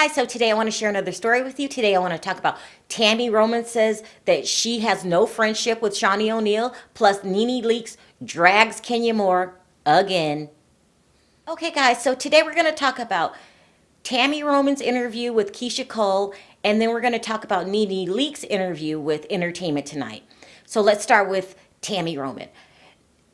guys, so today I want to share another story with you. Today I want to talk about Tami Roman says that she has no friendship with Shaunie O'Neal, plus NeNe Leakes drags Kenya Moore again. Okay guys, so today we're going to talk about Tami Roman's interview with Keyshia Cole, and then we're going to talk about NeNe Leakes' interview with Entertainment Tonight. So let's start with Tami Roman.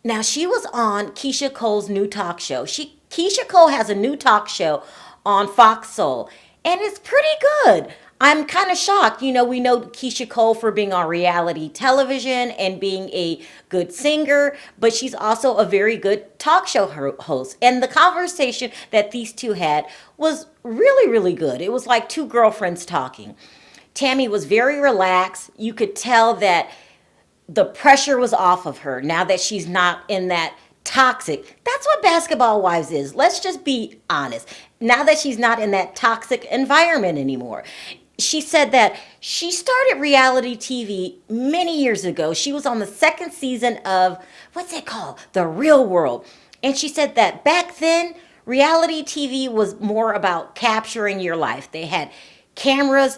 Now, she was on Keyshia Cole's new talk show. Keyshia Cole has a new talk show on Fox Soul, and it's pretty good. I'm kind of shocked. You know, we know Keyshia Cole for being on reality television and being a good singer, but she's also a very good talk show host. And the conversation that these two had was really, really good. It was like two girlfriends talking. Tami was very relaxed. You could tell that the pressure was off of her now that she's not in that toxic. That's what Basketball Wives is. Let's just be honest. Now that she's not in that toxic environment anymore. She said that she started reality TV many years ago. She was on the second season of, what's it called? The Real World. And she said that back then, reality TV was more about capturing your life. They had cameras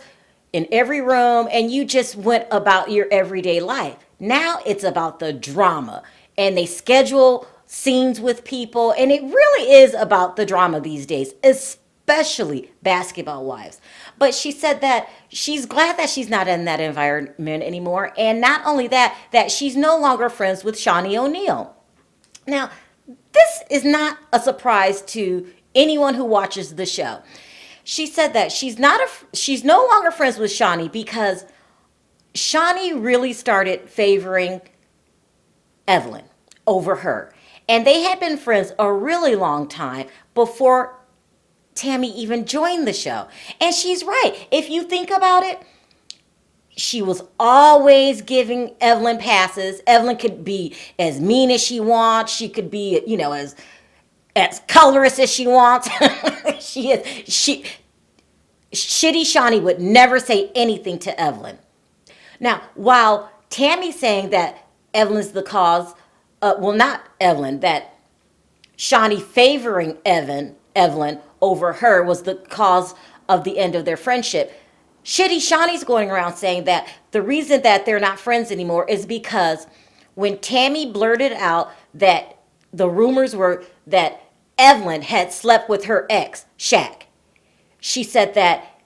in every room and you just went about your everyday life. Now it's about the drama, and they schedule scenes with people, and it really is about the drama these days, especially Basketball Wives. But she said that she's glad that she's not in that environment anymore, and not only that, that she's no longer friends with Shaunie O'Neal. Now, this is not a surprise to anyone who watches the show. She said that she's no longer friends with Shaunie because Shaunie really started favoring Evelyn over her. And they had been friends a really long time before Tami even joined the show. And she's right. If you think about it, she was always giving Evelyn passes. Evelyn could be as mean as she wants. She could be, as colorist as she wants. Shitty Shaunie would never say anything to Evelyn. Now, while Tami's saying that Evelyn's the cause, not Evelyn, that Shaunie favoring Evelyn over her was the cause of the end of their friendship. Shitty Shaunie's going around saying that the reason that they're not friends anymore is because when Tami blurted out that the rumors were that Evelyn had slept with her ex, Shaq, she said that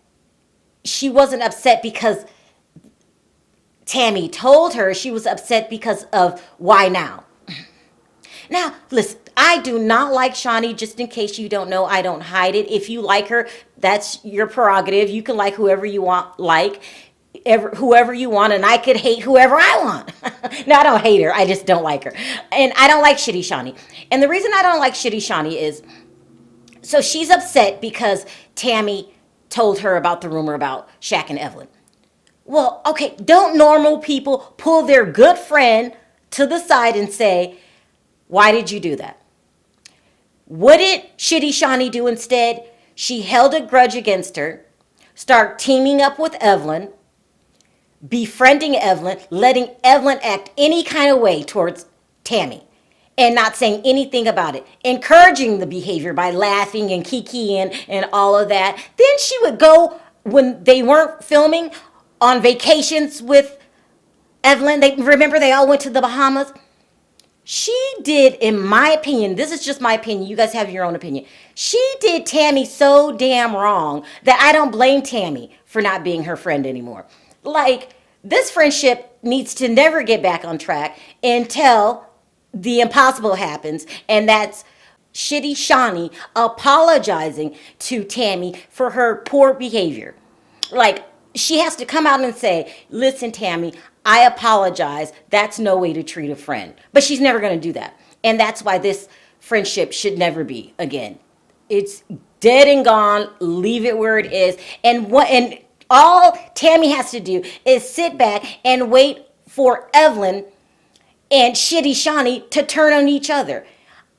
she wasn't upset because Tami told her. She was upset because of why now. Now, listen, I do not like Shaunie. Just in case you don't know, I don't hide it. If you like her, that's your prerogative. You can like whoever you want, whoever you want, and I could hate whoever I want. No, I don't hate her. I just don't like her. And I don't like Shitty Shaunie. And the reason I don't like Shitty Shaunie is, so she's upset because Tami told her about the rumor about Shaq and Evelyn. Well, okay, don't normal people pull their good friend to the side and say, why did you do that? What did Shitty Shaunie do instead? She held a grudge against her, started teaming up with Evelyn, befriending Evelyn, letting Evelyn act any kind of way towards Tami, and not saying anything about it, encouraging the behavior by laughing and kikiing and all of that. Then she would go, when they weren't filming, on vacations with Evelyn. Remember they all went to the Bahamas? She did, in my opinion, this is just my opinion, you guys have your own opinion. She did Tami so damn wrong that I don't blame Tami for not being her friend anymore. Like, this friendship needs to never get back on track until the impossible happens, and that's Shitty Shaunie apologizing to Tami for her poor behavior. Like, she has to come out and say, listen, Tami, I apologize. That's no way to treat a friend. But she's never going to do that. And that's why this friendship should never be again. It's dead and gone. Leave it where it is. And all Tami has to do is sit back and wait for Evelyn and Shitty Shaunie to turn on each other.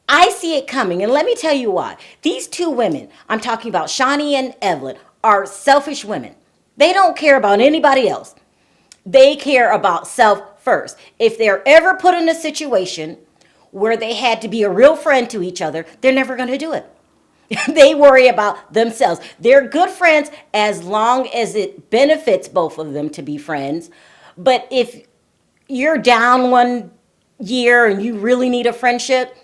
I see it coming. And let me tell you why. These two women, I'm talking about Shaunie and Evelyn, are selfish women. They don't care about anybody else. They care about self first. If they're ever put in a situation where they had to be a real friend to each other, they're never going to do it. They worry about themselves. They're good friends as long as it benefits both of them to be friends. But if you're down one year and you really need a friendship,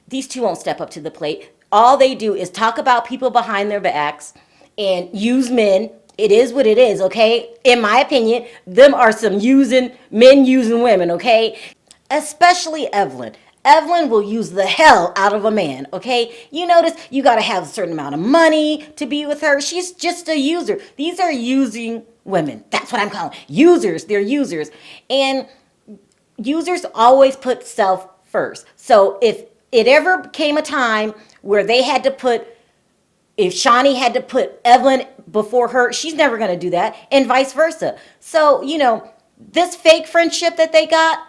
these two won't step up to the plate. All they do is talk about people behind their backs and use men. It is what it is, okay? In my opinion, them are some men using women, okay? Especially Evelyn. Evelyn will use the hell out of a man, okay? You notice you got to have a certain amount of money to be with her. She's just a user. These are using women. That's what I'm calling users. They're users. And users always put self first. So if it ever came a time where if Shaunie had to put Evelyn before her, she's never going to do that, and vice versa. So, this fake friendship that they got,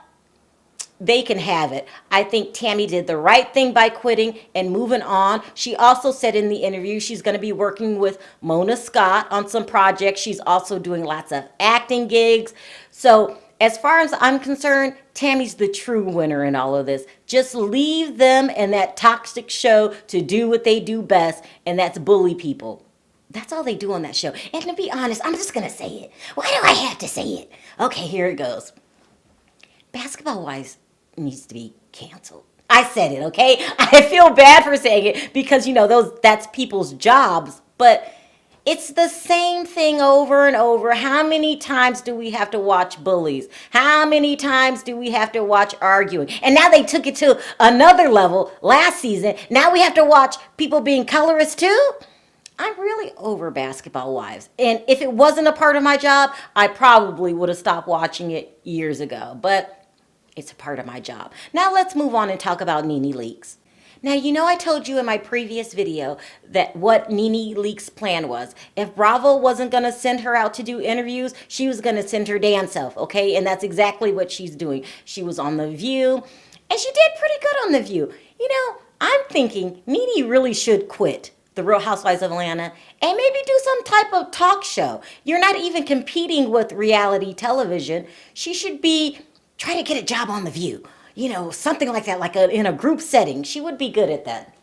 they can have it. I think Tami did the right thing by quitting and moving on. She also said in the interview she's going to be working with Mona Scott on some projects. She's also doing lots of acting gigs. So as far as I'm concerned, Tami's the true winner in all of this. Just leave them and that toxic show to do what they do best, and that's bully people. That's all they do on that show. And to be honest, I'm just going to say it. Why do I have to say it? Okay, here it goes. Basketball Wives needs to be canceled. I said it, okay? I feel bad for saying it because, that's people's jobs, but it's the same thing over and over. How many times do we have to watch bullies? How many times do we have to watch arguing? And now they took it to another level last season. Now we have to watch people being colorist too? I'm really over Basketball Wives. And if it wasn't a part of my job, I probably would have stopped watching it years ago. But it's a part of my job. Now let's move on and talk about NeNe Leakes. Now, I told you in my previous video that what NeNe Leakes' plan was. If Bravo wasn't going to send her out to do interviews, she was going to send her damn self, okay? And that's exactly what she's doing. She was on The View, and she did pretty good on The View. I'm thinking NeNe really should quit The Real Housewives of Atlanta and maybe do some type of talk show. You're not even competing with reality television. She should try to get a job on The View. Something like that, like in a group setting. She would be good at that.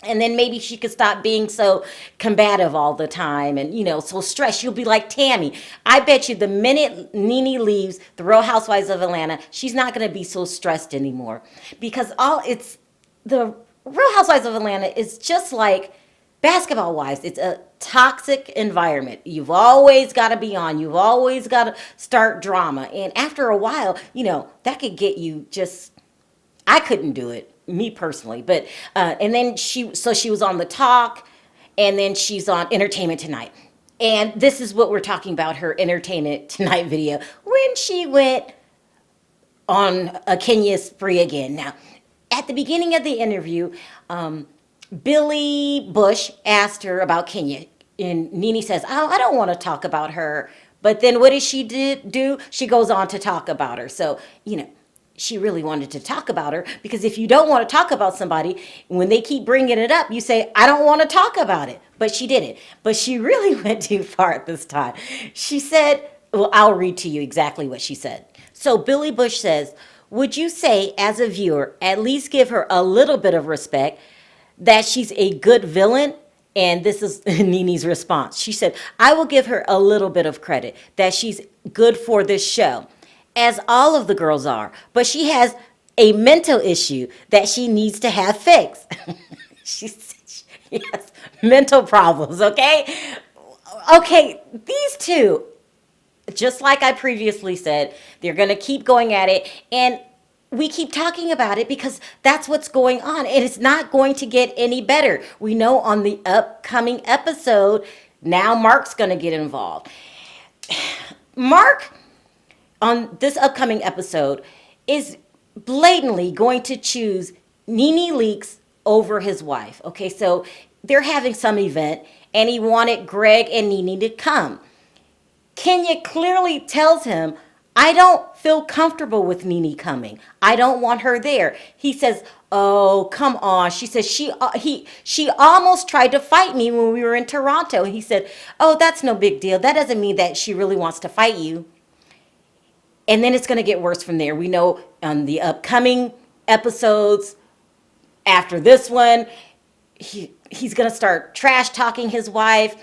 And then maybe she could stop being so combative all the time and, so stressed. You'll be like Tami. I bet you the minute NeNe leaves The Real Housewives of Atlanta, she's not going to be so stressed anymore. Because the Real Housewives of Atlanta is just like Basketball Wives. It's a toxic environment. You've always got to be on. You've always got to start drama. And after a while, that could get you I couldn't do it, me personally. But, and then she was on The Talk, and then she's on Entertainment Tonight. And this is what we're talking about, her Entertainment Tonight video, when she went on a Kenya spree again. Now, at the beginning of the interview, Billy Bush asked her about Kenya, and NeNe says, "Oh, I don't want to talk about her." But then what does she do? She goes on to talk about her. So, she really wanted to talk about her, because if you don't want to talk about somebody, when they keep bringing it up, you say, "I don't want to talk about it." But she didn't. But she really went too far at this time. She said, well, I'll read to you exactly what she said. So Billy Bush says, "Would you say, as a viewer, at least give her a little bit of respect, that she's a good villain?" And this is NeNe's response. She said, "I will give her a little bit of credit, that she's good for this show, as all of the girls are. But she has a mental issue that she needs to have fixed." She has mental problems, okay? Okay, these two, just like I previously said, they're going to keep going at it. And we keep talking about it because that's what's going on, and it's not going to get any better. We know on the upcoming episode, now Mark's going to get involved. Mark, on this upcoming episode, is blatantly going to choose NeNe Leakes over his wife. Okay, so they're having some event, and he wanted Greg and NeNe to come. Kenya clearly tells him, "I don't feel comfortable with NeNe coming. I don't want her there." He says, "Oh, come on." She says, she almost tried to fight me when we were in Toronto. He said, "Oh, that's no big deal. That doesn't mean that she really wants to fight you." And then it's going to get worse from there. We know on the upcoming episodes after this one, he's going to start trash talking his wife.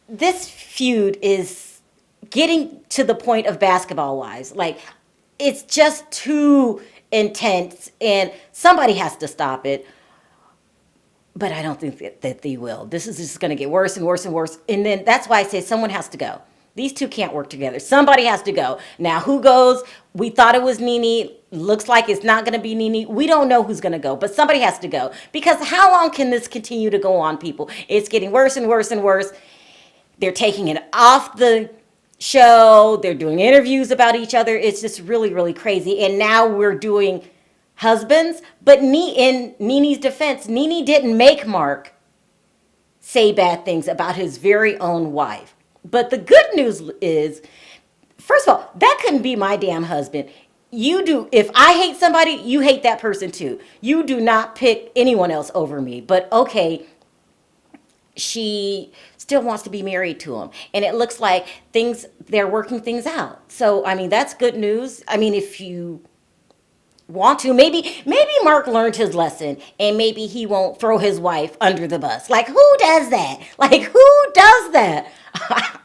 This feud is getting to the point of Basketball Wives. Like, it's just too intense, and somebody has to stop it. But I don't think that they will. This is just going to get worse and worse and worse. And then that's why I say someone has to go. These two can't work together. Somebody has to go. Now, who goes? We thought it was NeNe. Looks like it's not going to be NeNe. We don't know who's going to go, but somebody has to go. Because how long can this continue to go on, people? It's getting worse and worse and worse. They're taking it off the show. They're doing interviews about each other. It's just really, really crazy. And now we're doing husbands. But in NeNe's defense, NeNe didn't make Mark say bad things about his very own wife. But the good news is, first of all, that couldn't be my damn husband. You do. If I hate somebody, you hate that person too. You do not pick anyone else over me. But okay, she still wants to be married to him. And it looks like they're working things out. So, I mean, that's good news. I mean, if you want to, maybe Mark learned his lesson, and maybe he won't throw his wife under the bus. Like, who does that? Like, who does that?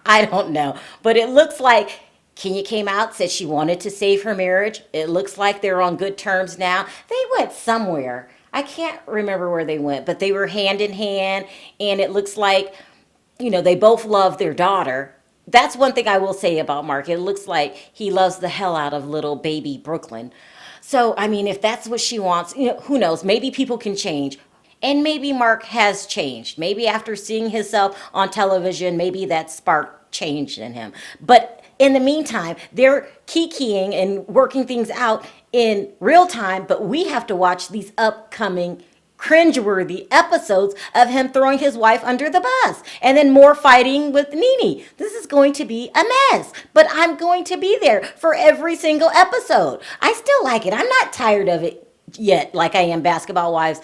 I don't know. But it looks like Keyshia came out, said she wanted to save her marriage. It looks like they're on good terms now. They went somewhere. I can't remember where they went, but they were hand in hand, and it looks like, they both love their daughter. That's one thing I will say about Mark. It looks like he loves the hell out of little baby Brooklyn. So, I mean, if that's what she wants, who knows? Maybe people can change. And maybe Mark has changed. Maybe after seeing himself on television, maybe that spark changed in him. But in the meantime, they're kikiing and working things out in real time. But we have to watch these upcoming cringeworthy episodes of him throwing his wife under the bus, and then more fighting with NeNe. This is going to be a mess, but I'm going to be there for every single episode. I still like it. I'm not tired of it yet, like I am Basketball Wives.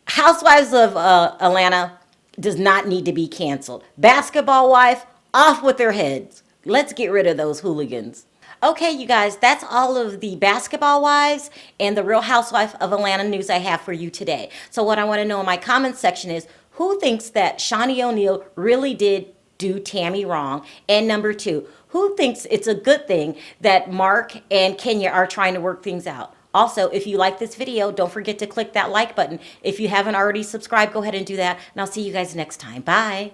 Housewives of Atlanta does not need to be canceled. Basketball Wife, off with their heads. Let's get rid of those hooligans. Okay, you guys, that's all of the Basketball Wives and the Real Housewife of Atlanta news I have for you today. So what I want to know in my comments section is, who thinks that Shaunie O'Neal really did do Tami wrong? And number two, who thinks it's a good thing that Mark and Kenya are trying to work things out? Also, if you like this video, don't forget to click that like button. If you haven't already subscribed, go ahead and do that. And I'll see you guys next time. Bye.